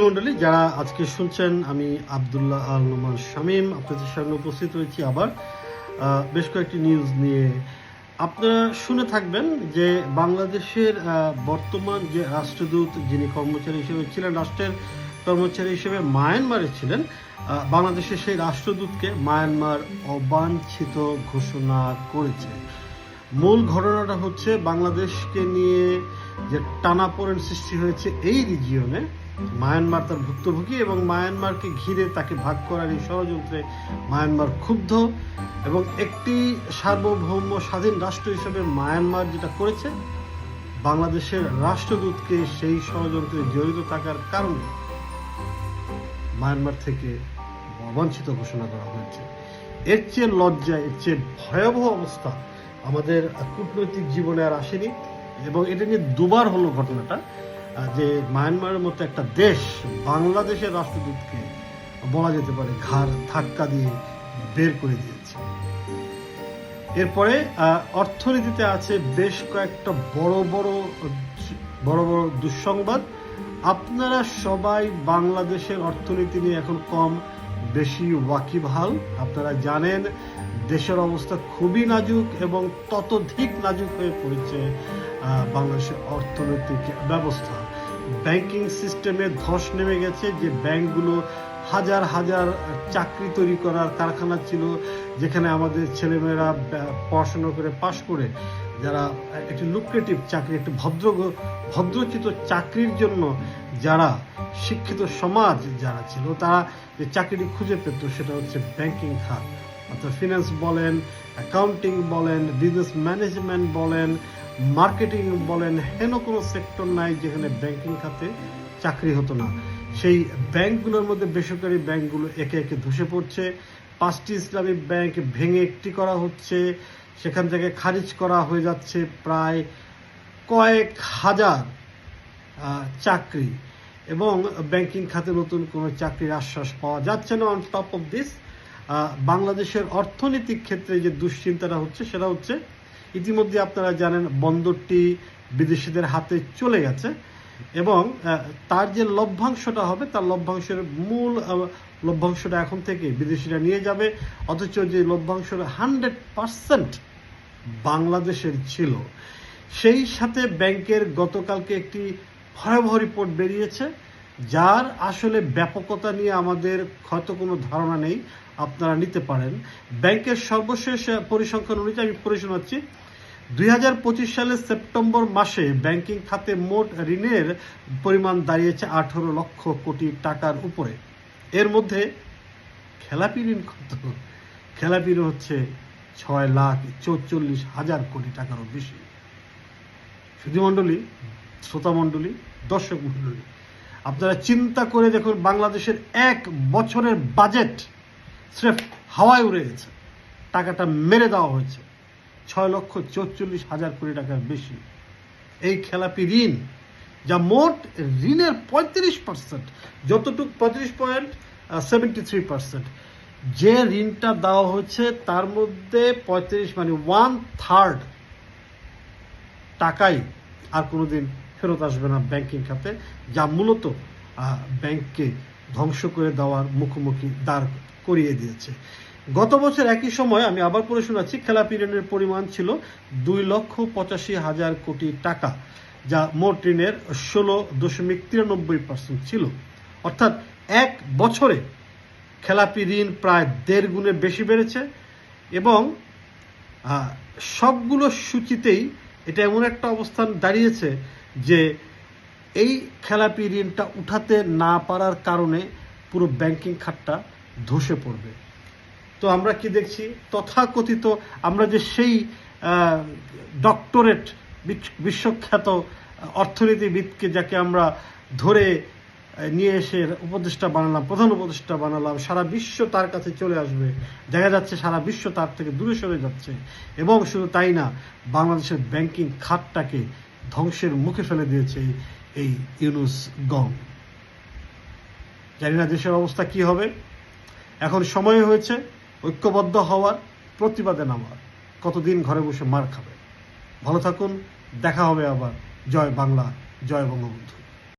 মণ্ডলী, যারা আজকে শুনছেন, আমি আব্দুল্লাহ আল নোমান শামীম আপনাদের সামনে উপস্থিত হয়েছি আবার বেশ কয়েকটি নিউজ নিয়ে। আপনারা শুনে থাকবেন যে বাংলাদেশের বর্তমান যে রাষ্ট্রদূত, যিনি কর্মচারী হিসেবে ছিলেন, রাষ্ট্রের কর্মচারী হিসেবে মায়ানমারে ছিলেন, বাংলাদেশের সেই রাষ্ট্রদূতকে মায়ানমার অবাঞ্ছিত ঘোষণা করেছে। মূল ঘটনাটা হচ্ছে বাংলাদেশকে নিয়ে যে টানাপোড়েন সৃষ্টি হয়েছে এই রিজিয়নে। মায়ানমার তার ভুক্তভোগী এবং মায়ানমারকে ঘিরে তাকে ভাগ করার এই ষড়যন্ত্রে মায়ানমার ক্ষুব্ধ, এবং একটি সার্বভৌম স্বাধীন রাষ্ট্র হিসেবে মায়ানমার যেটা করেছে, বাংলাদেশের রাষ্ট্রদূতকে সেই ষড়যন্ত্রে জড়িত থাকার কারণে মায়ানমার থেকে অবাঞ্ছিত ঘোষণা করা হয়েছে। এর চেয়ে লজ্জা, এর চেয়ে ভয়াবহ অবস্থা আমাদের কূটনৈতিক জীবনে আর আসেনি। এবং এটা নিয়ে দুবার হলো ঘটনাটা, যে মায়ানমারের মতো একটা দেশ বাংলাদেশের রাষ্ট্রদূতকে বলা যেতে পারে ঘাড় ধাক্কা দিয়ে বের করে দিয়েছে। এরপরে অর্থনীতিতে আছে বেশ কয়েকটা বড় বড় দুঃসংবাদ। আপনারা সবাই বাংলাদেশের অর্থনীতি নিয়ে এখন কম বেশি ওয়াকিবহাল। আপনারা জানেন দেশের অবস্থা খুবই নাজুক এবং ততোধিক নাজুক হয়ে পড়েছে বাংলাদেশের অর্থনৈতিক ব্যবস্থা। ব্যাংকিং সিস্টেমে ধস নেমে গেছে। যে ব্যাংকগুলো হাজার হাজার চাকরি তৈরি করার কারখানা ছিল, যেখানে আমাদের ছেলেমেয়েরা পড়াশোনা করে পাশ করে যারা একটি লুক্রেটিভ চাকরি, একটি ভদ্রচিত চাকরির জন্য যারা শিক্ষিত সমাজ যারা ছিল, তারা যে চাকরিটি খুঁজে পেত সেটা হচ্ছে ব্যাংকিং খাত। অর্থাৎ ফিন্যান্স বলেন, অ্যাকাউন্টিং বলেন, বিজনেস ম্যানেজমেন্ট বলেন, মার্কেটিং বলেন, হেন কোনো সেক্টর নাই যেখানে ব্যাংকিং খাতে চাকরি হতো না। সেই ব্যাংকগুলোর মধ্যে বেসরকারি ব্যাংকগুলো একে একে ধসে পড়ছে। 5টি ইসলামী ব্যাংক ভেঙে একটি করা হচ্ছে, সেখান থেকে খারিজ করা হয়ে যাচ্ছে প্রায় কয়েক হাজার চাকরি, এবং ব্যাংকিং খাতে নতুন কোনো চাকরির আশ্বাস পাওয়া যাচ্ছে না। অন টপ অফ দিস, বাংলাদেশের অর্থনৈতিক ক্ষেত্রে যে দুশ্চিন্তাটা হচ্ছে সেটা হচ্ছে, ইতিমধ্যে আপনারা জানেন বন্দরটি বিদেশিদের হাতে চলে গেছে, এবং তার যে লভ্যাংশটা হবে, তার লভ্যাংশের মূল লভ্যাংশটা এখন থেকে বিদেশিরা নিয়ে যাবে। অথচ যে লভ্যাংশের 100% বাংলাদেশের ছিল। সেই সাথে ব্যাংকের গতকালকে একটি ভয়াবহ রিপোর্ট বেরিয়েছে, যার আসলে ব্যাপকতা নিয়ে আমাদের হয়তো কোনো ধারণা নেই। আপনারা নিতে পারেন। ব্যাংকের সর্বশেষ পরিসংখ্যান অনুযায়ী আমি পড়ে শোনাচ্ছি। 2025 সালের সেপ্টেম্বর মাসে ব্যাংকিং খাতে মোট ঋণের পরিমাণ দাঁড়িয়েছে 18 লক্ষ কোটি টাকার উপরে। এর মধ্যে খেলাপি ঋণ কত? খেলাপি ঋণ হচ্ছে 6,44,000 কোটি টাকারও বেশি। সুধী মণ্ডলী, শ্রোতা মণ্ডলী, দর্শক মণ্ডলী, আপনারা চিন্তা করে দেখুন, বাংলাদেশের 1 বছরের বাজেট স্রেফ হাওয়ায় উড়ে গেছে। টাকাটা মেরে দেওয়া হয়েছে 6,44,000 কোটি টাকার বেশি। এই খেলাপি ঋণ, যা মোট ঋণের 35%, যতটুকু 35.73%, যে ঋণটা দেওয়া হচ্ছে তার মধ্যে 35 মানে 1/3 টাকাই আর কোনোদিন ফেরত আসবে না ব্যাংকিং খাতে, যা মূলত ব্যাংককে ধ্বংস করে দেওয়ার মুখোমুখি দাঁড় করিয়ে দিয়েছে। গত বছর একই সময়, আমি আবার পড়ে শোনাচ্ছি, খেলাপি ঋণের পরিমাণ ছিল 2,85,000 কোটি টাকা, যা মোট ঋণের 16.93% ছিল। অর্থাৎ 1 বছরে খেলাপি ঋণ প্রায় 1.5 গুণের বেশি বেড়েছে। এবং সবগুলো সূচিতেই এটা এমন একটা অবস্থান দাঁড়িয়েছে যে এই খেলাপি ঋণটা উঠাতে না পারার কারণে পুরো ব্যাংকিং খাতটা ধসে পড়বে। তো আমরা কি দেখছি? তথাকথিত আমরা যে সেই ডক্টরেট বিশ্বখ্যাত অর্থনীতিবিদকে, যাকে আমরা ধরে নিয়ে এসে উপদেষ্টা বানালাম, প্রধান উপদেষ্টা বানালাম, সারা বিশ্ব তার কাছে চলে আসবে, দেখা যাচ্ছে সারা বিশ্ব তার থেকে দূরে সরে যাচ্ছে। এবং শুধু তাই না, বাংলাদেশের ব্যাংকিং খাতটাকে ধ্বংসের মুখে ফেলে দিয়েছে এই ইউনূস গং। জানি না দেশের অবস্থা কি হবে। এখন সময় হয়েছে ঐক্যবদ্ধ হওয়ার, প্রতিবাদে নামার। কতদিন ঘরে বসে মার খাবে? ভালো থাকুন, দেখা হবে আবার। জয় বাংলা, জয় বঙ্গবন্ধু।